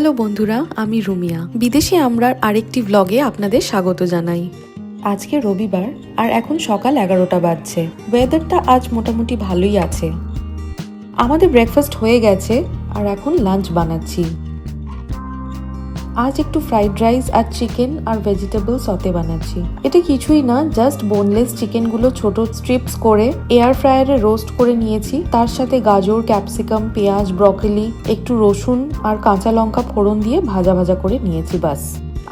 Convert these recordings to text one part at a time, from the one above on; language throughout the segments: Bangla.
হ্যালো বন্ধুরা, আমি রুমিয়া। বিদেশি আমরার আরেকটি ভ্লগে আপনাদের স্বাগত জানাই। আজকে রবিবার আর এখন সকাল 11টা বাজছে। ওয়েদারটা আজ মোটামুটি ভালোই আছে। আমাদের ব্রেকফাস্ট হয়ে গেছে আর এখন লাঞ্চ বানাচ্ছি। আজ একটু ফ্রাইড রাইস আর চিকেন আর ভেজিটেবল সতে বানাচ্ছি। এটা কিছুই না, জাস্ট বোনলেস চিকেনগুলো ছোট স্ট্রিপস করে এয়ার ফ্রায়ারে রোস্ট করে নিয়েছি। তার সাথে গাজর, ক্যাপসিকাম, পেঁয়াজ, ব্রকলি, একটু রসুন আর কাঁচা লঙ্কা ফোড়ন দিয়ে ভাজা ভাজা করে নিয়েছি বাস।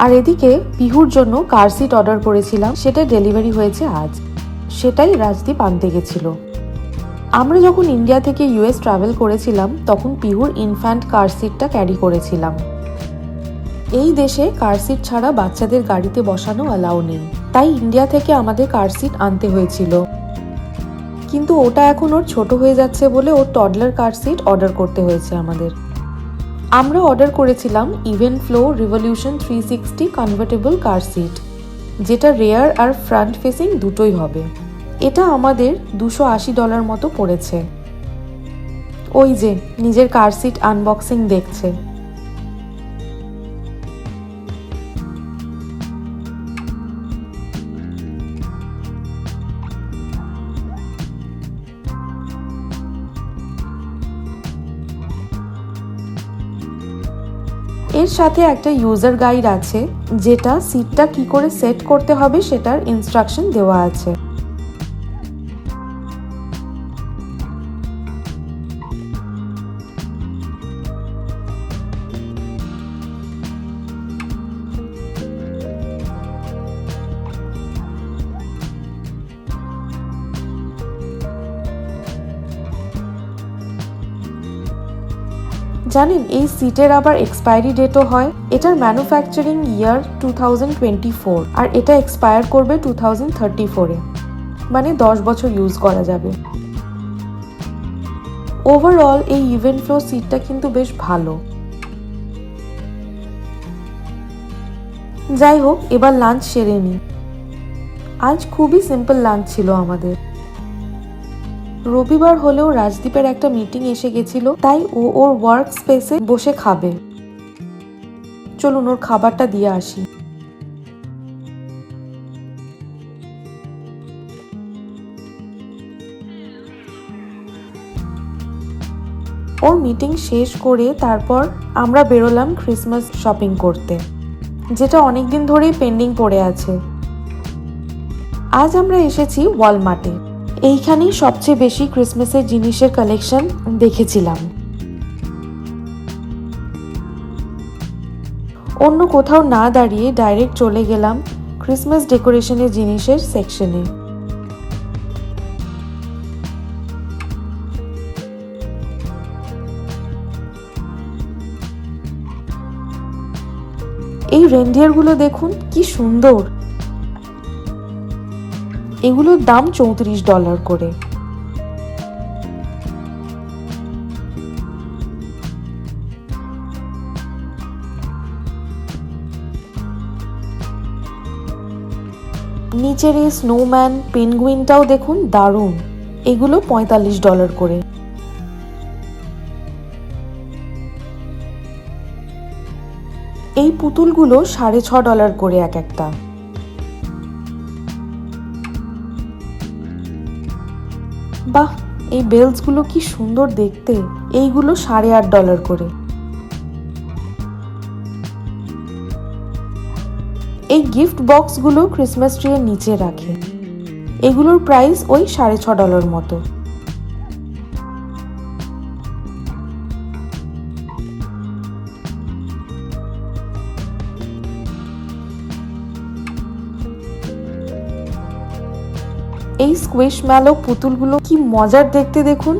আর এদিকে পিহুর জন্য কার সিট অর্ডার করেছিলাম, সেটা ডেলিভারি হয়েছে আজ। সেটাই রাজদীপ আনতে গেছিল। আমরা যখন ইন্ডিয়া থেকে ইউএস ট্রাভেল করেছিলাম তখন পিহুর ইনফ্যান্ট কার সিটটা ক্যারি করেছিলাম। এই দেশে কার সিট ছাড়া বাচ্চাদের গাড়িতে বসানো অ্যালাউ নেই, তাই ইন্ডিয়া থেকে আমাদের কার সিট আনতে হয়েছিল। কিন্তু ওটা এখন ওর ছোট হয়ে যাচ্ছে বলে ওর টডলার কার সিট অর্ডার করতে হয়েছে আমাদের। আমরা অর্ডার করেছিলাম Evenflo revolution 360 convertible car seat, যেটা রেয়ার আর ফ্রন্ট ফেসিং দুটোই হবে। এটা আমাদের $280 মতো পড়েছে। ওই যে নিজের কার সিট আনবক্সিং দেখছে। এর সাথে একটা ইউজার গাইড আছে, যেটা সিটটা কি করে সেট করতে হবে সেটার ইনস্ট্রাকশন দেওয়া আছে। জানেন, এই সিটের আবার এক্সপায়ারি ডেটও হয়। এটার ম্যানুফ্যাকচারিং ইয়ার 2024 আর এটা এক্সপায়ার করবে 2034-এ, মানে 10 বছর ইউজ করা যাবে। ওভারঅল এই ইভেন্ট ফ্লো সিটটা কিন্তু বেশ ভালো। যাই হোক, এবার লাঞ্চ সেরে নিই। আজ খুবই সিম্পল লাঞ্চ ছিল আমাদের। রবিবার হলেও রাজদীপের একটা মিটিং এসে গেছিল, তাই ও ওর ওয়ার্ক স্পেসে বসে খাবে। চলুন ওর খাবারটা দিয়ে আসি। ওর মিটিং শেষ করে তারপর আমরা বেরোলাম ক্রিসমাস শপিং করতে, যেটা অনেকদিন ধরেই পেন্ডিং পড়ে আছে। আজ আমরা এসেছি ওয়ালমার্টে। এইখানেই সবচেয়ে বেশি ক্রিসমাসের জিনিসের কালেকশন দেখেছিলাম। অন্য কোথাও না দাঁড়িয়ে ডাইরেক্ট চলে গেলাম ক্রিসমাস ডেকোরেশনের জিনিসের সেকশনে। এই রেনডিয়ারগুলো দেখুন কি সুন্দর। এগুলোর দাম $34 করে। নিচের এই স্নোম্যান পেনগুইনটাও দেখুন, দারুণ। এগুলো $45 করে। এই পুতুলগুলো $6.5 করে এক একটা। বাহ, এই বেলস গুলো কি সুন্দর দেখতে। এইগুলো $8.5 করে। এই গিফট বক্স গুলো ক্রিসমাস ট্রি এর নিচে রাখে। এগুলোর প্রাইস ওই $6.5 মতো। এই স্কুইশ ম্যালো পুতুলগুলো কি মজার দেখতে দেখুন।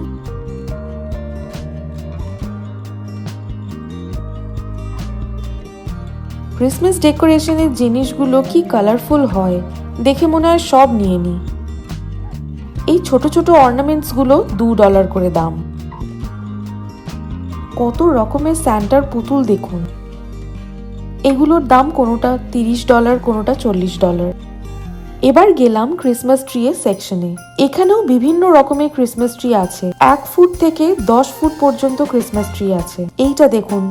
ক্রিসমাস ডেকোরেশনের জিনিসগুলো কি কালারফুল হয়, দেখে মনে হয় সব নিয়ে নিই। এই ছোট ছোট অর্নামেন্টস গুলো $2 করে দাম। কত রকমের স্যান্টার পুতুল দেখুন। এগুলোর দাম কোনোটা $30, কোনোটা $40। এবার গেলাম ক্রিসমাস ট্রি এর সেকশনে। এখানেও বিভিন্ন রকমের ক্রিসমাস ট্রি আছে। 1 ফুট থেকে 10 ফুট পর্যন্ত ক্রিসমাস ট্রি আছে। এইটা দেখুন,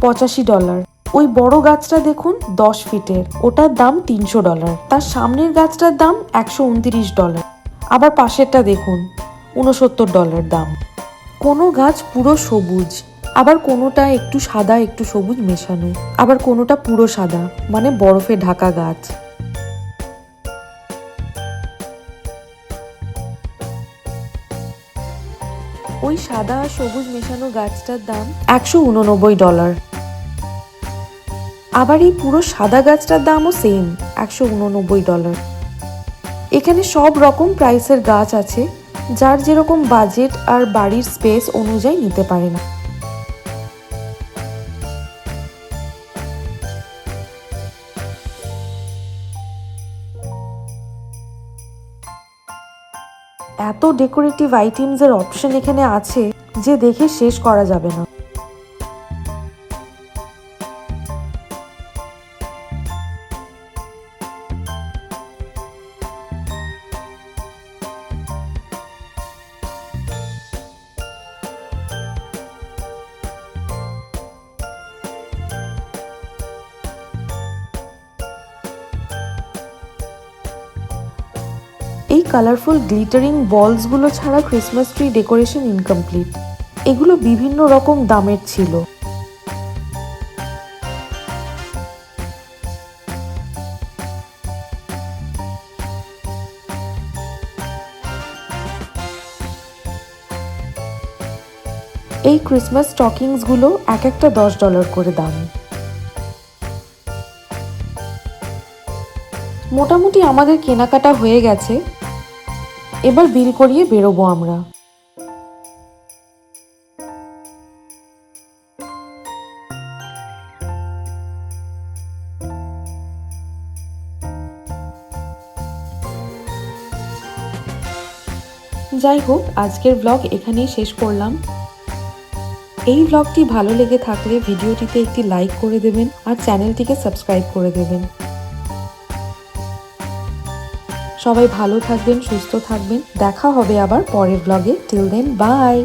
$85। ওই বড় গাছটা দেখুন 10 ফিটের, ওটার দাম $300। তার সামনের গাছটার দাম $129। আবার পাশেরটা দেখুন $69 দাম। কোনো গাছ পুরো সবুজ, আবার কোনোটা একটু সাদা একটু সবুজ মেশানো, আবার কোনোটা পুরো সাদা মানে বরফে ঢাকা গাছ। ওই সাদা আর সবুজ মেশানো গাছটার দাম $189। আবার এই পুরো সাদা গাছটার দামও সেম $189। এখানে সব রকম প্রাইসের গাছ আছে, যার যেরকম বাজেট আর বাড়ির স্পেস অনুযায়ী নিতে পারেন। এত ডেকোরেটিভ আইটেমসের অপশন এখানে আছে যে দেখে শেষ করা যাবে না। এই কালারফুল গ্লিটারিং বলসগুলো ছাড়া ক্রিসমাস ট্রি ডেকোরেশন ইনকমপ্লিট। এগুলো বিভিন্ন রকম দামের ছিল। এই ক্রিসমাস স্টকিংসগুলো এক একটা $10 করে দাম। মোটামুটি আমাদের কেনাকাটা হয়ে গেছে, এবার বিল করিয়ে বেরোবো আমরা। যাই হোক, আজকের ব্লগ এখানেই শেষ করলাম। এই ব্লগটি ভালো লেগে থাকলে ভিডিওটিতে একটি লাইক করে দেবেন আর চ্যানেলটিকে সাবস্ক্রাইব করে দেবেন। সবাই ভালো থাকবেন, সুস্থ থাকবেন। দেখা হবে আবার পরের ব্লগে। Till then, by.